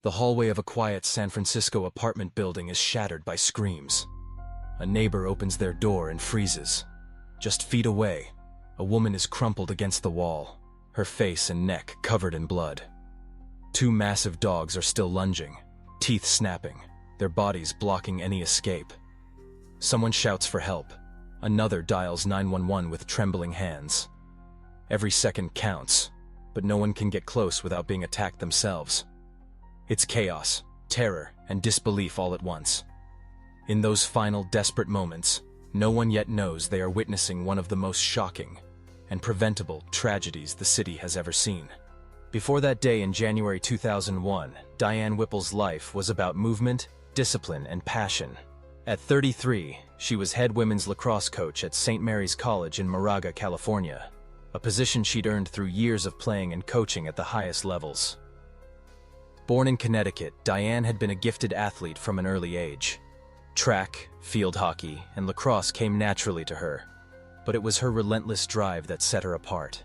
The hallway of a quiet San Francisco apartment building is shattered by screams. A neighbor opens their door and freezes. Just feet away, a woman is crumpled against the wall, her face and neck covered in blood. Two massive dogs are still lunging, teeth snapping, their bodies blocking any escape. Someone shouts for help. Another dials 911 with trembling hands. Every second counts, but no one can get close without being attacked themselves. It's chaos, terror, and disbelief all at once. In those final desperate moments, no one yet knows they are witnessing one of the most shocking and preventable tragedies the city has ever seen. Before that day in January 2001, Diane Whipple's life was about movement, discipline, and passion. At 33, she was head women's lacrosse coach at St. Mary's College in Moraga, California, a position she'd earned through years of playing and coaching at the highest levels. Born in Connecticut, Diane had been a gifted athlete from an early age. Track, field hockey, and lacrosse came naturally to her, but it was her relentless drive that set her apart.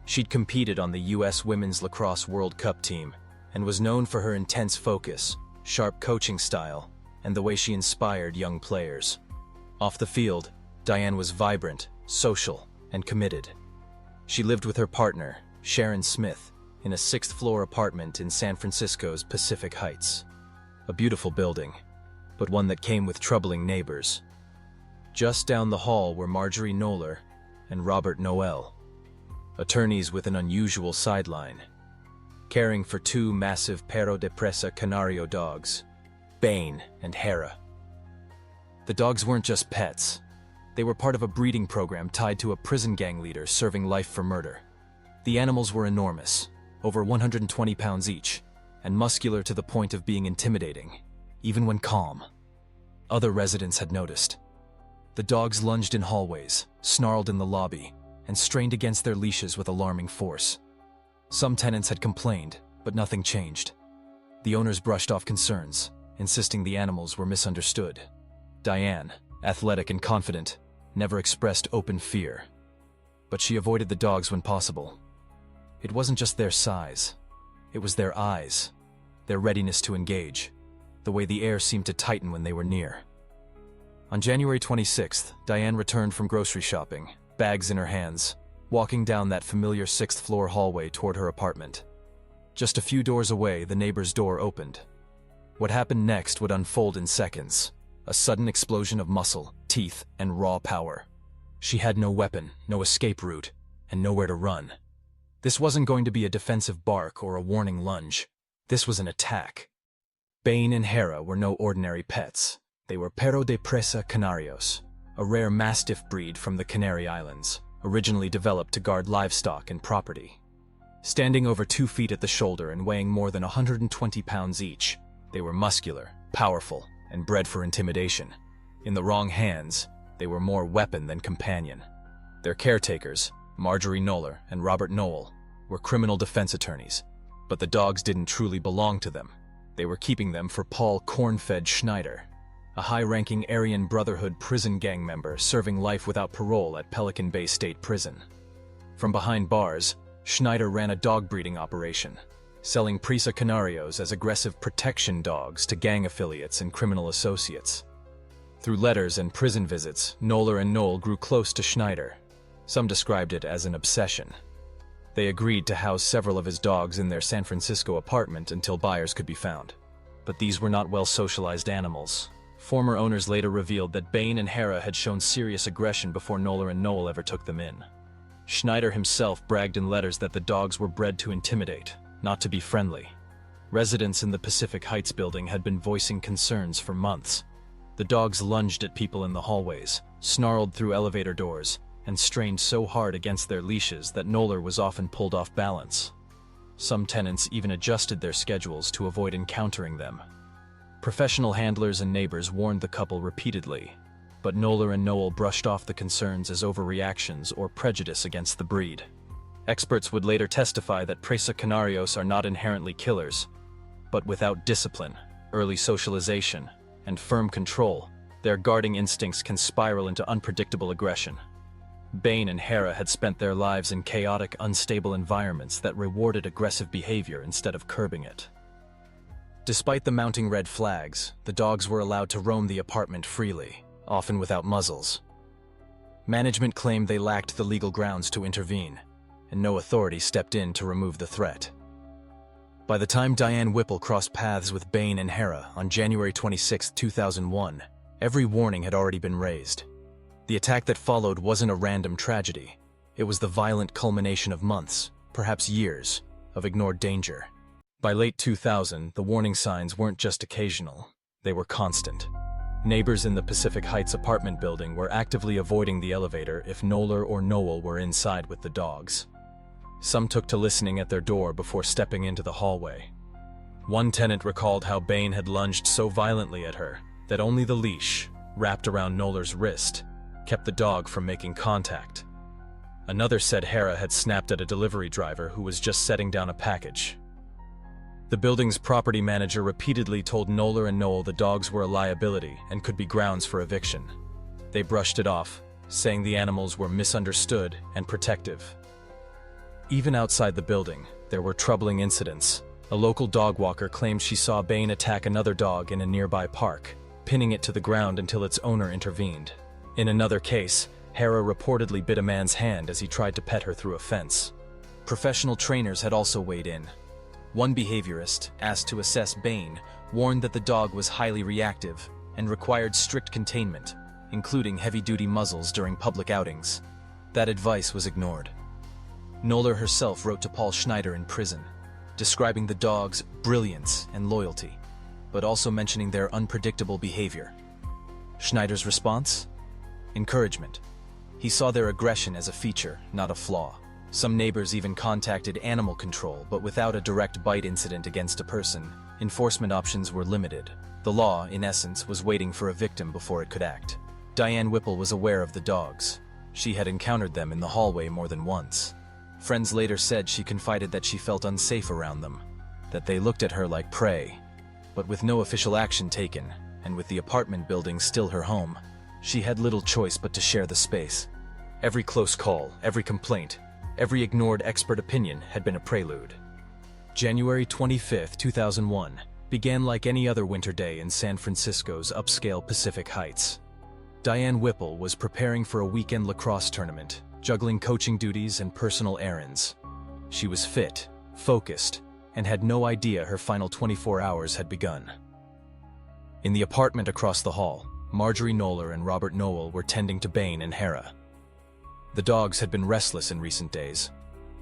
She'd competed on the U.S. Women's Lacrosse World Cup team and was known for her intense focus, sharp coaching style, and the way she inspired young players. Off the field, Diane was vibrant, social, and committed. She lived with her partner, Sharon Smith, in a sixth-floor apartment in San Francisco's Pacific Heights. A beautiful building, but one that came with troubling neighbors. Just down the hall were Marjorie Knoller and Robert Noel, attorneys with an unusual sideline, caring for two massive Perro de Presa Canario dogs, Bane and Hera. The dogs weren't just pets. They were part of a breeding program tied to a prison gang leader serving life for murder. The animals were enormous, over 120 pounds each, and muscular to the point of being intimidating, even when calm. Other residents had noticed. The dogs lunged in hallways, snarled in the lobby, and strained against their leashes with alarming force. Some tenants had complained, but nothing changed. The owners brushed off concerns, insisting the animals were misunderstood. Diane, athletic and confident, never expressed open fear. But she avoided the dogs when possible. It wasn't just their size. It was their eyes, their readiness to engage, the way the air seemed to tighten when they were near. On January 26th, Diane returned from grocery shopping, bags in her hands, walking down that familiar sixth-floor hallway toward her apartment. Just a few doors away, the neighbor's door opened. What happened next would unfold in seconds. A sudden explosion of muscle, teeth, and raw power. She had no weapon, no escape route, and nowhere to run. This wasn't going to be a defensive bark or a warning lunge. This was an attack. Bane and Hera were no ordinary pets. They were Perro de Presa Canarios, a rare mastiff breed from the Canary Islands, originally developed to guard livestock and property. Standing over 2 feet at the shoulder and weighing more than 120 pounds each, they were muscular, powerful, and bred for intimidation. In the wrong hands, they were more weapon than companion. Their caretakers, Marjorie Knoller and Robert Noel, were criminal defense attorneys, but the dogs didn't truly belong to them. They were keeping them for Paul Cornfed Schneider, a high-ranking Aryan Brotherhood prison gang member serving life without parole at Pelican Bay State Prison. From behind bars, Schneider ran a dog breeding operation, selling Presa Canarios as aggressive protection dogs to gang affiliates and criminal associates. Through letters and prison visits, Knoller and Noel grew close to Schneider. Some described it as an obsession. They agreed to house several of his dogs in their San Francisco apartment until buyers could be found. But these were not well-socialized animals. Former owners later revealed that Bane and Hera had shown serious aggression before Knoller and Noel ever took them in. Schneider himself bragged in letters that the dogs were bred to intimidate, not to be friendly. Residents in the Pacific Heights building had been voicing concerns for months. The dogs lunged at people in the hallways, snarled through elevator doors, and strained so hard against their leashes that Knoller was often pulled off balance. Some tenants even adjusted their schedules to avoid encountering them. Professional handlers and neighbors warned the couple repeatedly, but Knoller and Noel brushed off the concerns as overreactions or prejudice against the breed. Experts would later testify that Presa Canarios are not inherently killers, but without discipline, early socialization, and firm control, their guarding instincts can spiral into unpredictable aggression. Bane and Hera had spent their lives in chaotic, unstable environments that rewarded aggressive behavior instead of curbing it. Despite the mounting red flags, the dogs were allowed to roam the apartment freely, often without muzzles. Management claimed they lacked the legal grounds to intervene, and no authority stepped in to remove the threat. By the time Diane Whipple crossed paths with Bain and Hera on January 26, 2001, every warning had already been raised. The attack that followed wasn't a random tragedy. It was the violent culmination of months, perhaps years, of ignored danger. By late 2000, the warning signs weren't just occasional, they were constant. Neighbors in the Pacific Heights apartment building were actively avoiding the elevator if Noller or Noel were inside with the dogs. Some took to listening at their door before stepping into the hallway. One tenant recalled how Bain had lunged so violently at her that only the leash, wrapped around Noller's wrist, kept the dog from making contact. Another said Hera had snapped at a delivery driver who was just setting down a package. The building's property manager repeatedly told Noller and Noel the dogs were a liability and could be grounds for eviction. They brushed it off, saying the animals were misunderstood and protective. Even outside the building, there were troubling incidents. A local dog walker claimed she saw Bain attack another dog in a nearby park, pinning it to the ground until its owner intervened. In another case, Hera reportedly bit a man's hand as he tried to pet her through a fence. Professional trainers had also weighed in. One behaviorist, asked to assess Bain, warned that the dog was highly reactive and required strict containment, including heavy-duty muzzles during public outings. That advice was ignored. Noller herself wrote to Paul Schneider in prison, describing the dog's brilliance and loyalty, but also mentioning their unpredictable behavior. Schneider's response? Encouragement. He saw their aggression as a feature, not a flaw. Some neighbors even contacted animal control, but without a direct bite incident against a person, enforcement options were limited. The law, in essence, was waiting for a victim before it could act. Diane Whipple was aware of the dogs. She had encountered them in the hallway more than once. Friends later said she confided that she felt unsafe around them, that they looked at her like prey. But with no official action taken, and with the apartment building still her home, she had little choice but to share the space. Every close call, every complaint, every ignored expert opinion had been a prelude. January 25, 2001, began like any other winter day in San Francisco's upscale Pacific Heights. Diane Whipple was preparing for a weekend lacrosse tournament, juggling coaching duties and personal errands. She was fit, focused, and had no idea her final 24 hours had begun. In the apartment across the hall, Marjorie Noller and Robert Noel were tending to Bain and Hera. The dogs had been restless in recent days,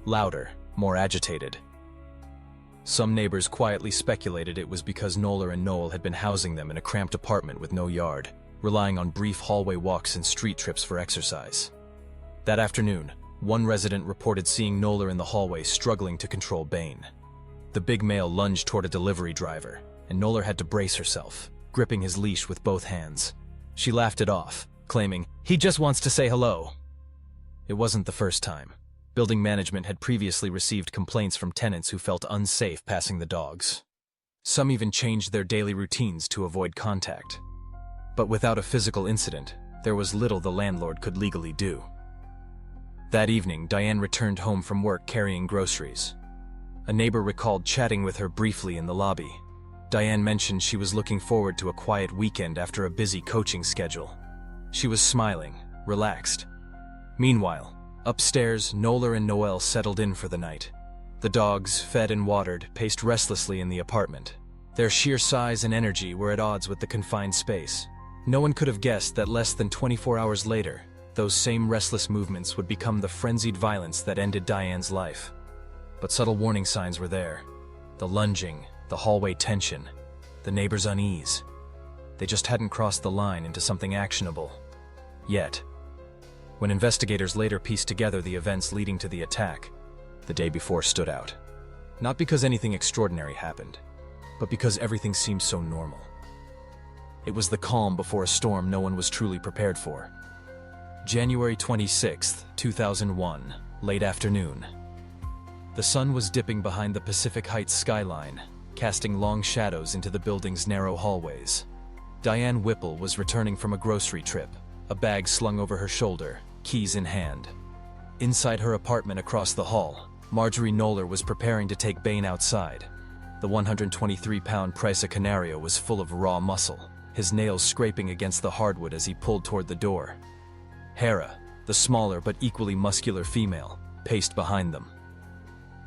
louder, more agitated. Some neighbors quietly speculated it was because Noller and Noel had been housing them in a cramped apartment with no yard, relying on brief hallway walks and street trips for exercise. That afternoon, one resident reported seeing Noller in the hallway struggling to control Bain. The big male lunged toward a delivery driver, and Noller had to brace herself, gripping his leash with both hands. She laughed it off, claiming, "He just wants to say hello." It wasn't the first time. Building management had previously received complaints from tenants who felt unsafe passing the dogs. Some even changed their daily routines to avoid contact. But without a physical incident, there was little the landlord could legally do. That evening, Diane returned home from work carrying groceries. A neighbor recalled chatting with her briefly in the lobby. Diane mentioned she was looking forward to a quiet weekend after a busy coaching schedule. She was smiling, relaxed. Meanwhile, upstairs, Noller and Noel settled in for the night. The dogs, fed and watered, paced restlessly in the apartment. Their sheer size and energy were at odds with the confined space. No one could have guessed that less than 24 hours later, those same restless movements would become the frenzied violence that ended Diane's life. But subtle warning signs were there. The lunging, the hallway tension, the neighbors' unease. They just hadn't crossed the line into something actionable. Yet. When investigators later pieced together the events leading to the attack, the day before stood out. Not because anything extraordinary happened, but because everything seemed so normal. It was the calm before a storm no one was truly prepared for. January 26, 2001, late afternoon. The sun was dipping behind the Pacific Heights skyline, casting long shadows into the building's narrow hallways. Diane Whipple was returning from a grocery trip, a bag slung over her shoulder, keys in hand. Inside her apartment across the hall, Marjorie Noller was preparing to take Bain outside. The 123-pound Presa Canario was full of raw muscle, his nails scraping against the hardwood as he pulled toward the door. Hera, the smaller but equally muscular female, paced behind them.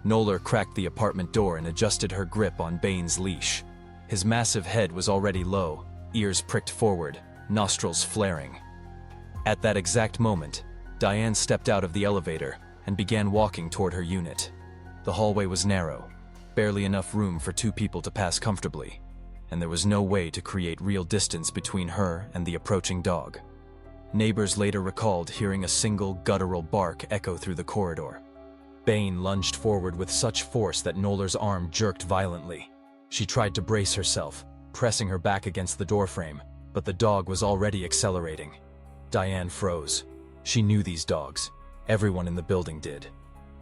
Noller cracked the apartment door and adjusted her grip on Bane's leash. His massive head was already low, ears pricked forward, nostrils flaring. At that exact moment, Diane stepped out of the elevator and began walking toward her unit. The hallway was narrow, barely enough room for two people to pass comfortably, and there was no way to create real distance between her and the approaching dog. Neighbors later recalled hearing a single guttural bark echo through the corridor. Bane lunged forward with such force that Noller's arm jerked violently. She tried to brace herself, pressing her back against the doorframe, but the dog was already accelerating. Diane froze. She knew these dogs. Everyone in the building did.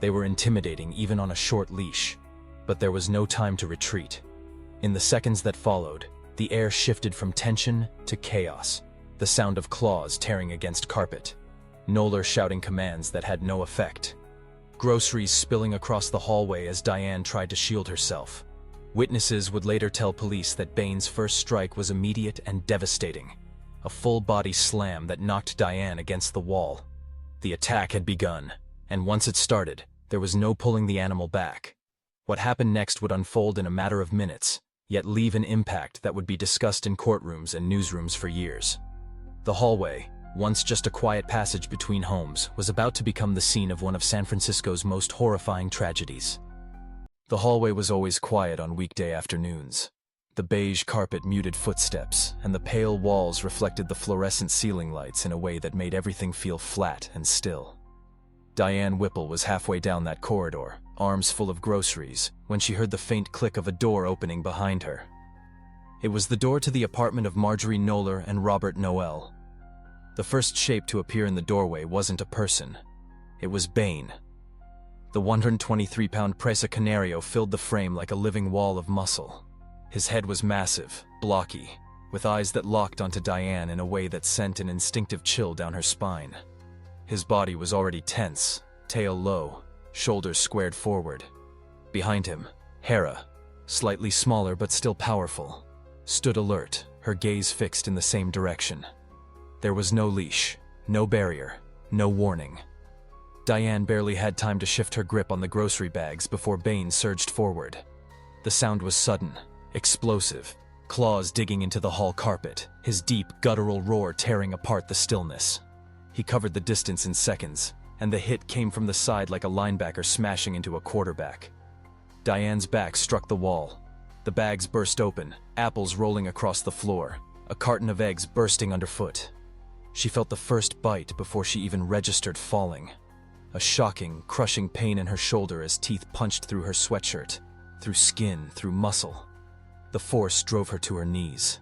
They were intimidating even on a short leash. But there was no time to retreat. In the seconds that followed, the air shifted from tension to chaos, the sound of claws tearing against carpet, Noller shouting commands that had no effect, groceries spilling across the hallway as Diane tried to shield herself. Witnesses would later tell police that Bane's first strike was immediate and devastating, a full-body slam that knocked Diane against the wall. The attack had begun, and once it started, there was no pulling the animal back. What happened next would unfold in a matter of minutes, yet leave an impact that would be discussed in courtrooms and newsrooms for years. The hallway, once just a quiet passage between homes, was about to become the scene of one of San Francisco's most horrifying tragedies. The hallway was always quiet on weekday afternoons. The beige carpet muted footsteps, and the pale walls reflected the fluorescent ceiling lights in a way that made everything feel flat and still. Diane Whipple was halfway down that corridor, arms full of groceries, when she heard the faint click of a door opening behind her. It was the door to the apartment of Marjorie Noller and Robert Noel. The first shape to appear in the doorway wasn't a person. It was Bane. The 123-pound Presa Canario filled the frame like a living wall of muscle. His head was massive, blocky, with eyes that locked onto Diane in a way that sent an instinctive chill down her spine. His body was already tense, tail low, shoulders squared forward. Behind him, Hera, slightly smaller but still powerful, stood alert, her gaze fixed in the same direction. There was no leash, no barrier, no warning. Diane barely had time to shift her grip on the grocery bags before Bane surged forward. The sound was sudden, explosive, claws digging into the hall carpet, his deep, guttural roar tearing apart the stillness. He covered the distance in seconds, and the hit came from the side like a linebacker smashing into a quarterback. Diane's back struck the wall. The bags burst open, apples rolling across the floor, a carton of eggs bursting underfoot. She felt the first bite before she even registered falling. A shocking, crushing pain in her shoulder as teeth punched through her sweatshirt, through skin, through muscle. The force drove her to her knees.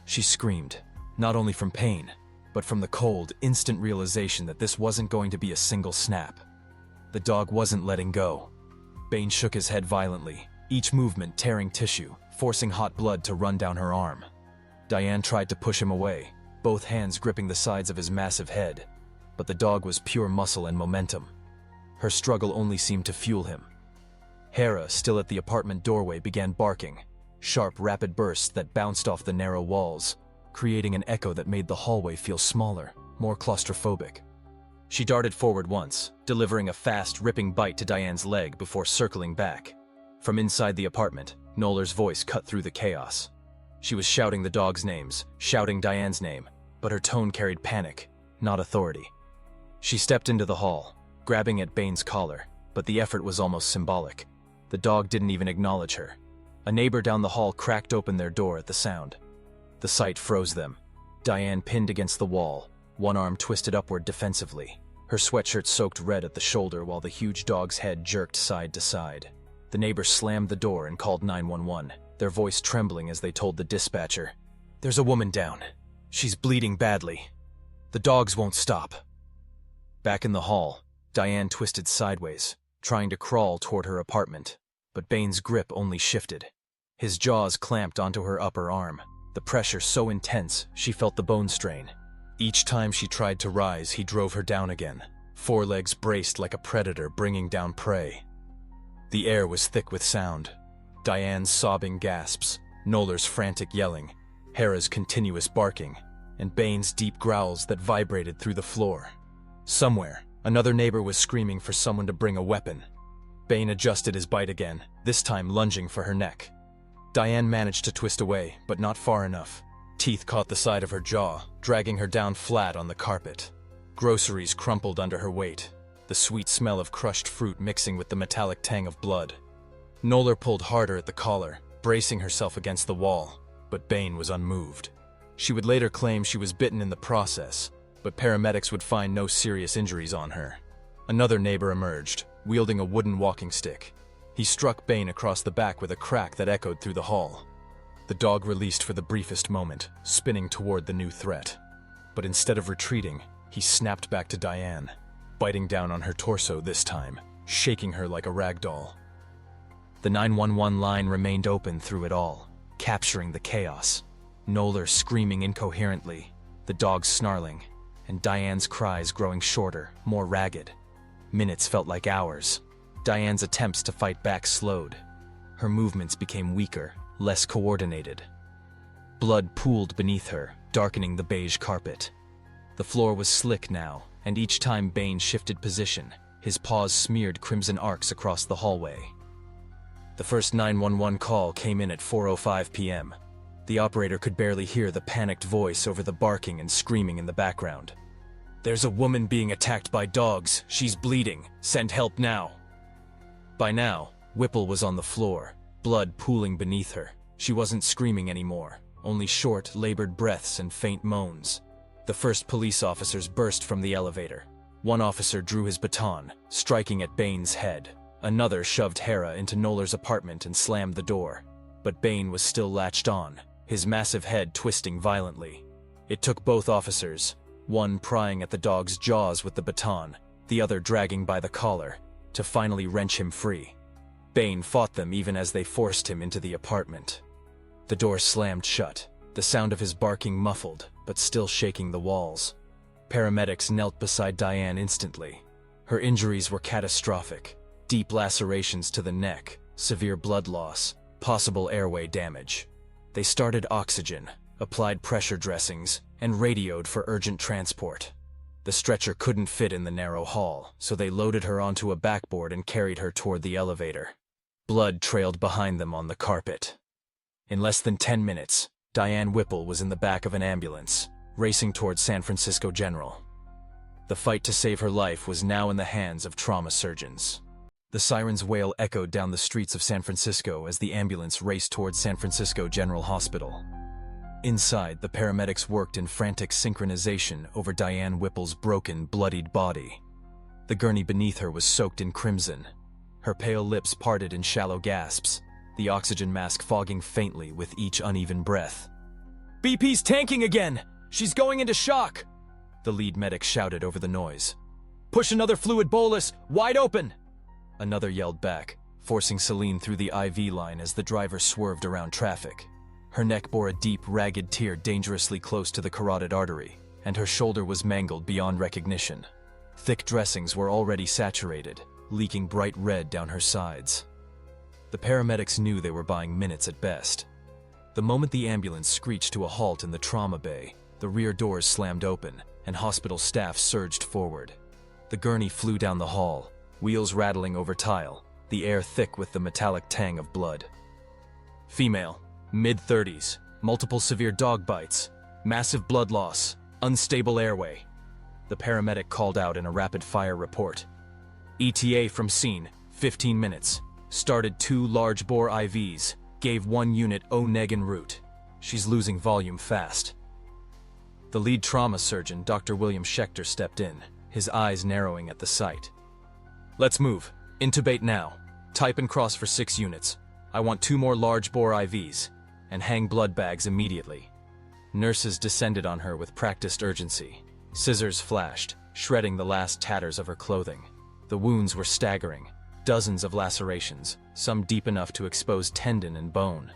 She screamed, not only from pain, but from the cold, instant realization that this wasn't going to be a single snap. The dog wasn't letting go. Bane shook his head violently, each movement tearing tissue, forcing hot blood to run down her arm. Diane tried to push him away, both hands gripping the sides of his massive head, but the dog was pure muscle and momentum. Her struggle only seemed to fuel him. Hera, still at the apartment doorway, began barking, sharp, rapid bursts that bounced off the narrow walls, creating an echo that made the hallway feel smaller, more claustrophobic. She darted forward once, delivering a fast, ripping bite to Diane's leg before circling back. From inside the apartment, Noller's voice cut through the chaos. She was shouting the dog's names, shouting Diane's name, but her tone carried panic, not authority. She stepped into the hall, grabbing at Bane's collar, but the effort was almost symbolic. The dog didn't even acknowledge her. A neighbor down the hall cracked open their door at the sound. The sight froze them. Diane pinned against the wall, one arm twisted upward defensively, her sweatshirt soaked red at the shoulder while the huge dog's head jerked side to side. The neighbor slammed the door and called 911, their voice trembling as they told the dispatcher, "There's a woman down. She's bleeding badly. The dogs won't stop." Back in the hall, Diane twisted sideways, trying to crawl toward her apartment, but Bane's grip only shifted. His jaws clamped onto her upper arm, the pressure so intense she felt the bone strain. Each time she tried to rise, he drove her down again, forelegs braced like a predator bringing down prey. The air was thick with sound. Diane's sobbing gasps, Nolar's frantic yelling, Hera's continuous barking, and Bane's deep growls that vibrated through the floor. Somewhere, another neighbor was screaming for someone to bring a weapon. Bane adjusted his bite again, this time lunging for her neck. Diane managed to twist away, but not far enough. Teeth caught the side of her jaw, dragging her down flat on the carpet. Groceries crumpled under her weight, the sweet smell of crushed fruit mixing with the metallic tang of blood. Nolar pulled harder at the collar, bracing herself against the wall, but Bane was unmoved. She would later claim she was bitten in the process, but paramedics would find no serious injuries on her. Another neighbor emerged, wielding a wooden walking stick. He struck Bane across the back with a crack that echoed through the hall. The dog released for the briefest moment, spinning toward the new threat. But instead of retreating, he snapped back to Diane, biting down on her torso this time, shaking her like a rag doll. The 911 line remained open through it all, capturing the chaos. Nolar screaming incoherently, the dog snarling, and Diane's cries growing shorter, more ragged. Minutes felt like hours. Diane's attempts to fight back slowed. Her movements became weaker, less coordinated. Blood pooled beneath her, darkening the beige carpet. The floor was slick now, and each time Bane shifted position, his paws smeared crimson arcs across the hallway. The first 911 call came in at 4:05 p.m. The operator could barely hear the panicked voice over the barking and screaming in the background. "There's a woman being attacked by dogs. She's bleeding. Send help now." By now, Whipple was on the floor, blood pooling beneath her. She wasn't screaming anymore, only short, labored breaths and faint moans. The first police officers burst from the elevator. One officer drew his baton, striking at Bane's head. Another shoved Hera into Nolar's apartment and slammed the door. But Bane was still latched on, his massive head twisting violently. It took both officers, one prying at the dog's jaws with the baton, the other dragging by the collar, to finally wrench him free. Bane fought them even as they forced him into the apartment. The door slammed shut, the sound of his barking muffled, but still shaking the walls. Paramedics knelt beside Diane instantly. Her injuries were catastrophic. Deep lacerations to the neck, severe blood loss, possible airway damage. They started oxygen, applied pressure dressings, and radioed for urgent transport. The stretcher couldn't fit in the narrow hall, so they loaded her onto a backboard and carried her toward the elevator. Blood trailed behind them on the carpet. In less than 10 minutes, Diane Whipple was in the back of an ambulance, racing toward San Francisco General. The fight to save her life was now in the hands of trauma surgeons. The siren's wail echoed down the streets of San Francisco as the ambulance raced towards San Francisco General Hospital. Inside, the paramedics worked in frantic synchronization over Diane Whipple's broken, bloodied body. The gurney beneath her was soaked in crimson. Her pale lips parted in shallow gasps, the oxygen mask fogging faintly with each uneven breath. "BP's tanking again! She's going into shock!" The lead medic shouted over the noise. "Push another fluid bolus, wide open!" Another yelled back, forcing Celine through the IV line as the driver swerved around traffic. Her neck bore a deep, ragged tear dangerously close to the carotid artery, and her shoulder was mangled beyond recognition. Thick dressings were already saturated, leaking bright red down her sides. The paramedics knew they were buying minutes at best. The moment the ambulance screeched to a halt in the trauma bay, the rear doors slammed open, and hospital staff surged forward. The gurney flew down the hall, wheels rattling over tile, the air thick with the metallic tang of blood. Female, mid-30s, multiple severe dog bites, massive blood loss, unstable airway. The paramedic called out in a rapid-fire report. ETA from scene, 15 minutes. Started 2 large-bore IVs, gave 1 unit O-neg en route. She's losing volume fast. The lead trauma surgeon, Dr. William Schechter, stepped in, his eyes narrowing at the sight. "Let's move. Intubate now. Type and cross for 6 units. I want 2 more large-bore IVs. And hang blood bags immediately." Nurses descended on her with practiced urgency. Scissors flashed, shredding the last tatters of her clothing. The wounds were staggering. Dozens of lacerations, some deep enough to expose tendon and bone.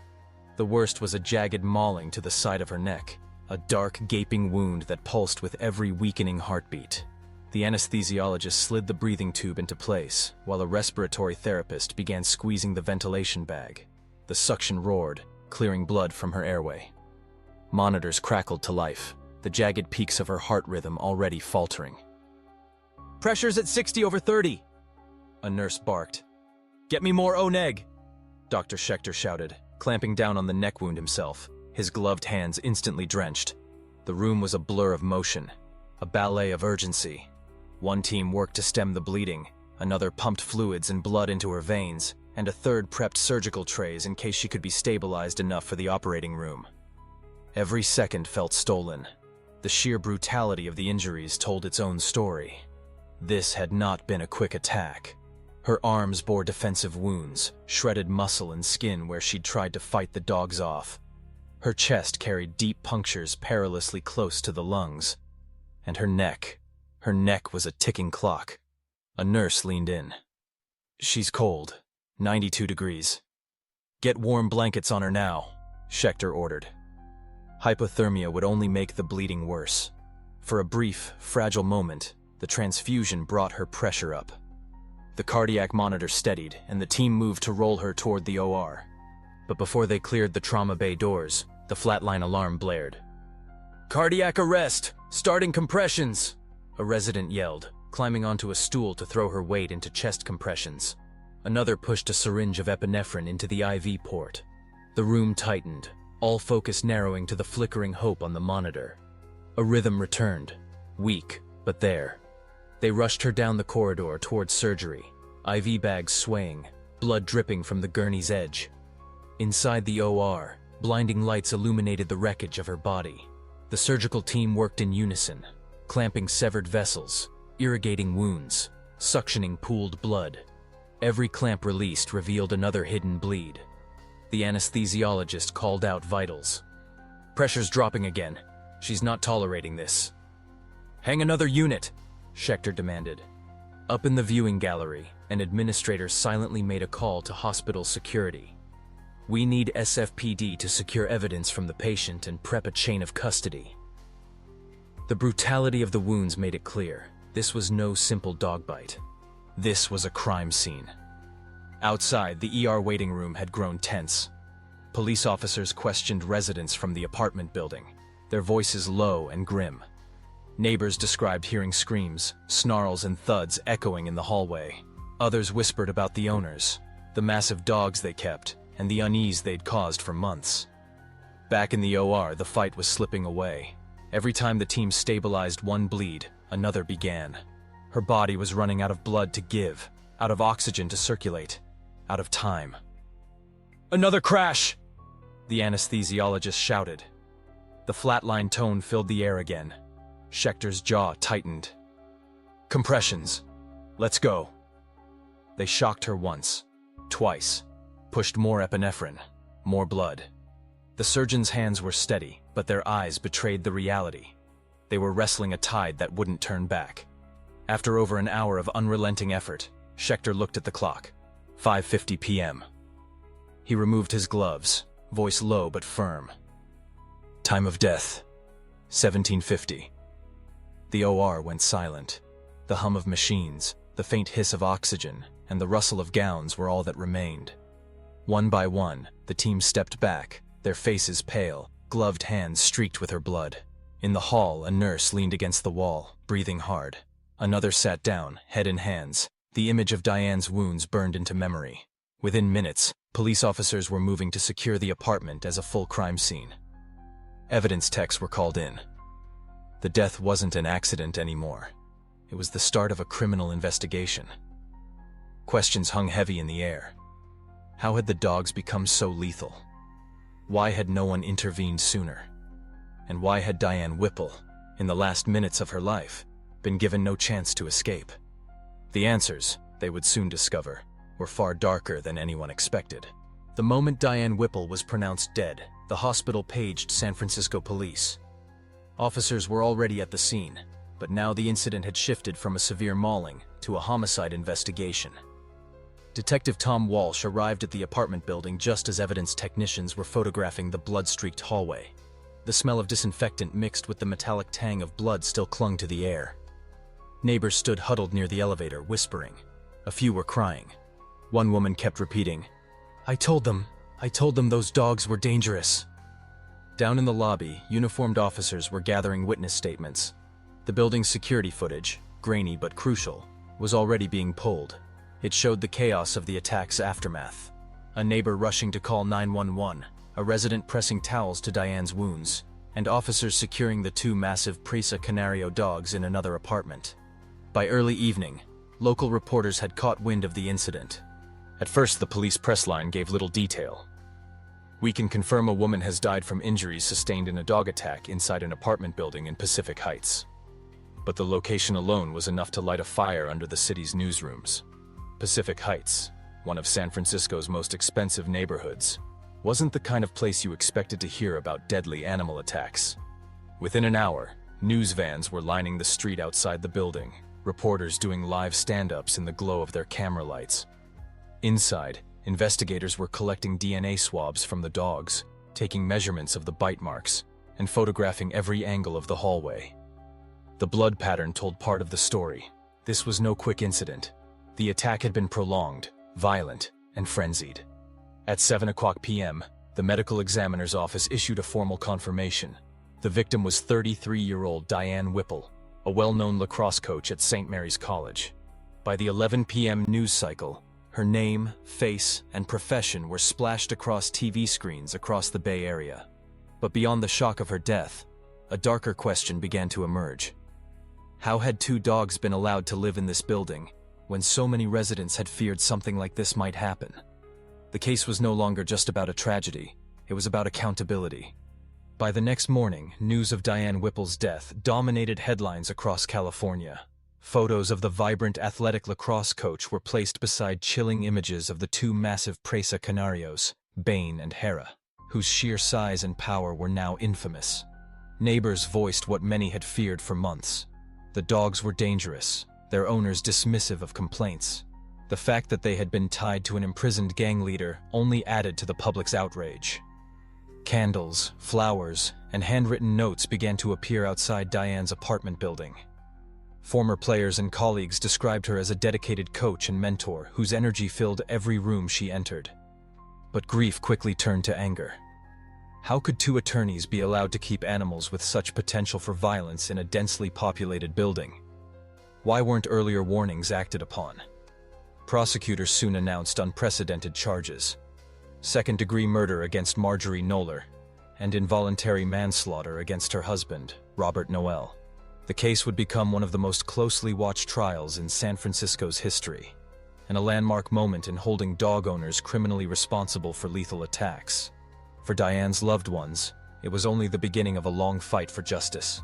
The worst was a jagged mauling to the side of her neck, a dark, gaping wound that pulsed with every weakening heartbeat. The anesthesiologist slid the breathing tube into place, while a respiratory therapist began squeezing the ventilation bag. The suction roared, clearing blood from her airway. Monitors crackled to life, the jagged peaks of her heart rhythm already faltering. "Pressure's at 60/30, a nurse barked. "Get me more O-neg," Dr. Schechter shouted, clamping down on the neck wound himself, his gloved hands instantly drenched. The room was a blur of motion, a ballet of urgency. One team worked to stem the bleeding, another pumped fluids and blood into her veins, and a third prepped surgical trays in case she could be stabilized enough for the operating room. Every second felt stolen. The sheer brutality of the injuries told its own story. This had not been a quick attack. Her arms bore defensive wounds, shredded muscle and skin where she'd tried to fight the dogs off. Her chest carried deep punctures perilously close to the lungs. And her neck was a ticking clock. A nurse leaned in. "She's cold, 92 degrees. Get warm blankets on her now," Schechter ordered. Hypothermia would only make the bleeding worse. For a brief, fragile moment, the transfusion brought her pressure up. The cardiac monitor steadied, and the team moved to roll her toward the OR. But before they cleared the trauma bay doors, the flatline alarm blared. "Cardiac arrest! Starting compressions!" a resident yelled, climbing onto a stool to throw her weight into chest compressions. Another pushed a syringe of epinephrine into the IV port. The room tightened, all focus narrowing to the flickering hope on the monitor. A rhythm returned, weak, but there. They rushed her down the corridor towards surgery, IV bags swaying, blood dripping from the gurney's edge. Inside the OR, blinding lights illuminated the wreckage of her body. The surgical team worked in unison, clamping severed vessels, irrigating wounds, suctioning pooled blood. Every clamp released revealed another hidden bleed. The anesthesiologist called out vitals. "Pressure's dropping again. She's not tolerating this." "Hang another unit," Schechter demanded. Up in the viewing gallery, an administrator silently made a call to hospital security. "We need SFPD to secure evidence from the patient and prep a chain of custody." The brutality of the wounds made it clear. This was no simple dog bite. This was a crime scene. Outside, the ER waiting room had grown tense. Police officers questioned residents from the apartment building, their voices low and grim. Neighbors described hearing screams, snarls, and thuds echoing in the hallway. Others whispered about the owners, the massive dogs they kept, and the unease they'd caused for months. Back in the OR, the fight was slipping away. Every time the team stabilized one bleed, another began. Her body was running out of blood to give, out of oxygen to circulate, out of time. "Another crash!" the anesthesiologist shouted. The flatline tone filled the air again. Schechter's jaw tightened. "Compressions. Let's go." They shocked her once, twice, pushed more epinephrine, more blood. The surgeon's hands were steady, but their eyes betrayed the reality. They were wrestling a tide that wouldn't turn back. After over an hour of unrelenting effort, Schechter looked at the clock. 5:50 p.m. He removed his gloves, voice low but firm. "Time of death, 1750. The OR went silent. The hum of machines, the faint hiss of oxygen, and the rustle of gowns were all that remained. One by one, the team stepped back, their faces pale, gloved hands streaked with her blood. In the hall, a nurse leaned against the wall, breathing hard. Another sat down, head in hands. The image of Diane's wounds burned into memory. Within minutes, police officers were moving to secure the apartment as a full crime scene. Evidence techs were called in. The death wasn't an accident anymore. It was the start of a criminal investigation. Questions hung heavy in the air. How had the dogs become so lethal? Why had no one intervened sooner? And why had Diane Whipple, in the last minutes of her life, been given no chance to escape? The answers, they would soon discover, were far darker than anyone expected. The moment Diane Whipple was pronounced dead, the hospital paged San Francisco police. Officers were already at the scene, but now the incident had shifted from a severe mauling to a homicide investigation. Detective Tom Walsh arrived at the apartment building just as evidence technicians were photographing the blood-streaked hallway. The smell of disinfectant mixed with the metallic tang of blood still clung to the air. Neighbors stood huddled near the elevator, whispering. A few were crying. One woman kept repeating, I told them I told them those dogs were dangerous. Down in the lobby, uniformed officers were gathering witness statements. The building's security footage, grainy but crucial, was already being pulled. It showed the chaos of the attack's aftermath. A neighbor rushing to call 911, a resident pressing towels to Diane's wounds, and officers securing the two massive Presa Canario dogs in another apartment. By early evening, local reporters had caught wind of the incident. At first, the police press line gave little detail. We can confirm a woman has died from injuries sustained in a dog attack inside an apartment building in Pacific Heights. But the location alone was enough to light a fire under the city's newsrooms. Pacific Heights, one of San Francisco's most expensive neighborhoods, wasn't the kind of place you expected to hear about deadly animal attacks. Within an hour, news vans were lining the street outside the building, reporters doing live stand-ups in the glow of their camera lights. Inside, investigators were collecting DNA swabs from the dogs, taking measurements of the bite marks, and photographing every angle of the hallway. The blood pattern told part of the story. This was no quick incident. The attack had been prolonged, violent, and frenzied. At 7:00 p.m., the medical examiner's office issued a formal confirmation. The victim was 33-year-old Diane Whipple, a well-known lacrosse coach at St. Mary's College. By the 11 p.m. news cycle, her name, face, and profession were splashed across TV screens across the Bay Area. But beyond the shock of her death, a darker question began to emerge. How had two dogs been allowed to live in this building when so many residents had feared something like this might happen? The case was no longer just about a tragedy, it was about accountability. By the next morning, news of Diane Whipple's death dominated headlines across California. Photos of the vibrant athletic lacrosse coach were placed beside chilling images of the two massive Presa Canarios, Bane and Hera, whose sheer size and power were now infamous. Neighbors voiced what many had feared for months. The dogs were dangerous, their owners dismissive of complaints. The fact that they had been tied to an imprisoned gang leader only added to the public's outrage. Candles, flowers, and handwritten notes began to appear outside Diane's apartment building. Former players and colleagues described her as a dedicated coach and mentor whose energy filled every room she entered. But grief quickly turned to anger. How could two attorneys be allowed to keep animals with such potential for violence in a densely populated building? Why weren't earlier warnings acted upon? Prosecutors soon announced unprecedented charges: second-degree murder against Marjorie Knoller, and involuntary manslaughter against her husband, Robert Noel. The case would become one of the most closely watched trials in San Francisco's history, and a landmark moment in holding dog owners criminally responsible for lethal attacks. For Diane's loved ones, it was only the beginning of a long fight for justice.